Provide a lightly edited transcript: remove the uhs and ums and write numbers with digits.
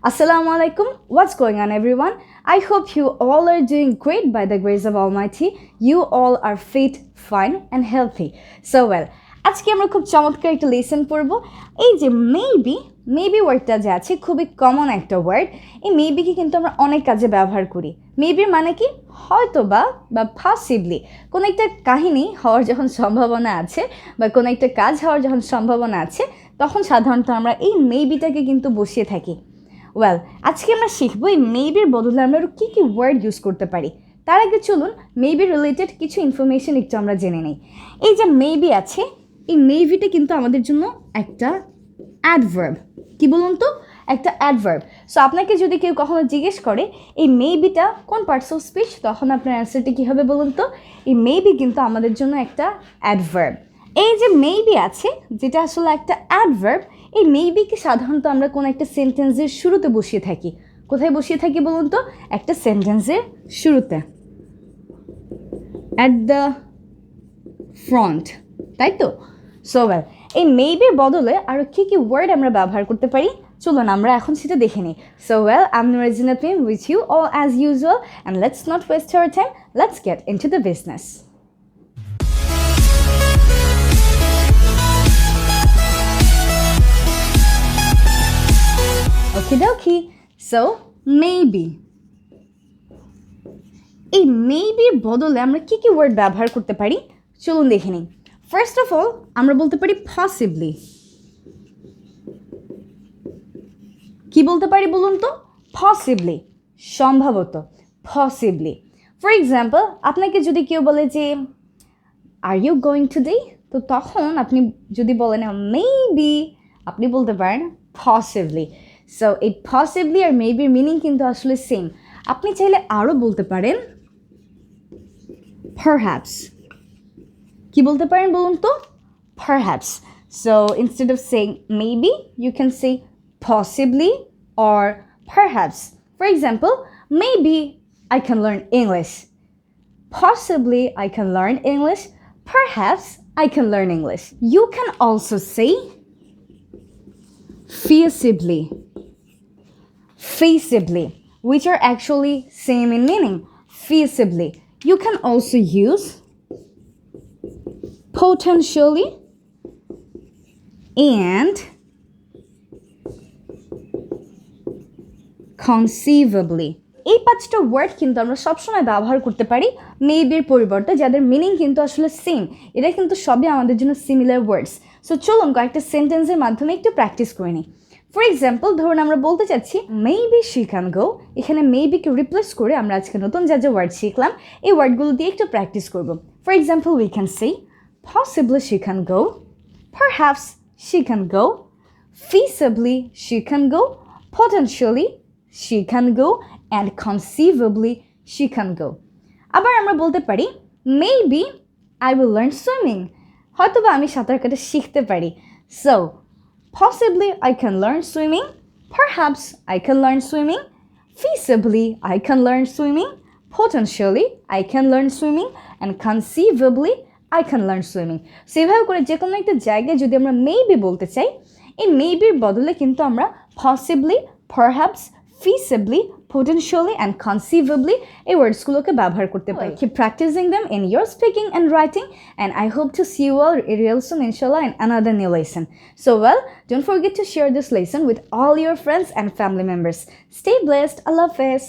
Assalamu alaikum. What's going on, everyone? I hope you all are doing great by the grace of Almighty. You all are fit, fine and healthy. So well, আজকে আমরা খুব চমৎকার একটা lesson পড়ব। এই যে maybe ওয়ার্ডটা যে আছে খুবই কমন একটা ওয়ার্ড। এই মেবিকে কিন্তু আমরা অনেক কাজে ব্যবহার করি। মেবির মানে কি হয়তো বা পসিবলি কোনো একটা কাহিনী হওয়ার যখন সম্ভাবনা আছে বা কোনো একটা কাজ হওয়ার যখন সম্ভাবনা আছে তখন সাধারণত আমরা এই মেবিটাকে কিন্তু বসিয়ে থাকি। ওয়েল, আজকে আমরা শিখবো এই মেবির বদলে আমরা কী কী ওয়ার্ড ইউজ করতে পারি। তার আগে চলুন মেবি রিলেটেড কিছু ইনফরমেশন একটু আমরা জেনে নিই। এই যে মেবি আছে, এই মেবিটা কিন্তু আমাদের জন্য একটা অ্যাডভার্ব। কি বলুন তো, একটা অ্যাডভার্ব। সো আপনাকে যদি কেউ কখনো জিজ্ঞেস করে এই মেবিটা কোন পার্টস অফ স্পিচ, তখন আপনার অ্যান্সারটা কী হবে বলুন তো? এই মেবি কিন্তু আমাদের জন্য একটা অ্যাডভার্ব। এই যে মেবি আছে, যেটা আসলে একটা অ্যাডভার্ব, এই মেবিকে সাধারণত আমরা কোনো একটা সেন্টেন্সের শুরুতে বসিয়ে থাকি। কোথায় বসিয়ে থাকি বলুন তো? একটা সেন্টেন্সের শুরুতে, অ্যাট দ্য ফ্রন্ট, তাই তো? সো ওয়েল, এই মেবির বদলে আরও কী কী ওয়ার্ড আমরা ব্যবহার করতে পারি চলুন আমরা এখন সেটা দেখে নিই। So well, I'm Noore Jannat Meem with you all as usual, and let's not waste our time. Let's get into the business. Okie dokie. So maybe, এই মেবির বদলে আমরা কী কী ওয়ার্ড ব্যবহার করতে পারি চলুন দেখে নিই। ফার্স্ট অফ অল আমরা বলতে পারি পসিবলি। কি বলতে পারি বলুন তো? পসিবলি, সম্ভবত, পসিবলি। ফর এক্সাম্পল, আপনাকে যদি কেউ বলে যে আর ইউ গোয়িং টুডে, তো তখন আপনি যদি বলেন মেবি, আপনি বলতে পারেন পসিবলি। সো এই পসিবলি আর মেবির মিনিং কিন্তু আসলে সেম। আপনি চাইলে আরও বলতে পারেন পারহ্যাপস। কি বলতে পারেন বলুন তো? Perhaps. So instead of saying maybe, you can say possibly or perhaps. For example, maybe I can learn English. Possibly I can learn English. Perhaps I can learn English. You can also say feasibly, feasibly, which are actually same in meaning. Feasibly. You can also use potentially and conceivably. এই পাঁচটা word কিন্তু আমরা সবসময় ব্যবহার করতে পারি মেবির পরিবর্তে, যাদের মিনিং কিন্তু আসলে সেম। এটা কিন্তু সবই আমাদের জন্য সিমিলার ওয়ার্ডস। সো চলুন কয়েকটা সেন্টেন্সের মাধ্যমে একটু প্র্যাকটিস করে নিই। ফর এক্সাম্পল, ধরুন আমরা বলতে চাচ্ছি মেবি শি ক্যান গো। এখানে মেবিকে রিপ্লেস করে আমরা আজকে নতুন যা ওয়ার্ড শিখলাম এই ওয়ার্ডগুলো দিয়ে একটু প্র্যাকটিস করব। For example, we can say possibly she can go, perhaps she can go, feasibly she can go, potentially she can go, and conceivably she can go. আবার আমরা বলতে পারি maybe I will learn swimming. হয়তোবা আমি সাঁতার কাটা শিখতে পারি। So possibly I can learn swimming, perhaps I can learn swimming, feasibly I can learn swimming, potentially I can learn swimming, and conceivably I can learn swimming. So এভাবে করে যে কোনো একটা জায়গায় যদি আমরা maybe বলতে চাই, এই মেবির বদলে কিন্তু আমরা possibly, perhaps, feasibly, potentially and conceivably এই ওয়ার্ডসগুলোকে ব্যবহার করতে পারি। Keep practicing them in your speaking and writing, and I hope to see you all real soon, inshallah, in another new lesson. So well, don't forget to share this lesson with all your friends and family members. Stay blessed. Allah Hafiz.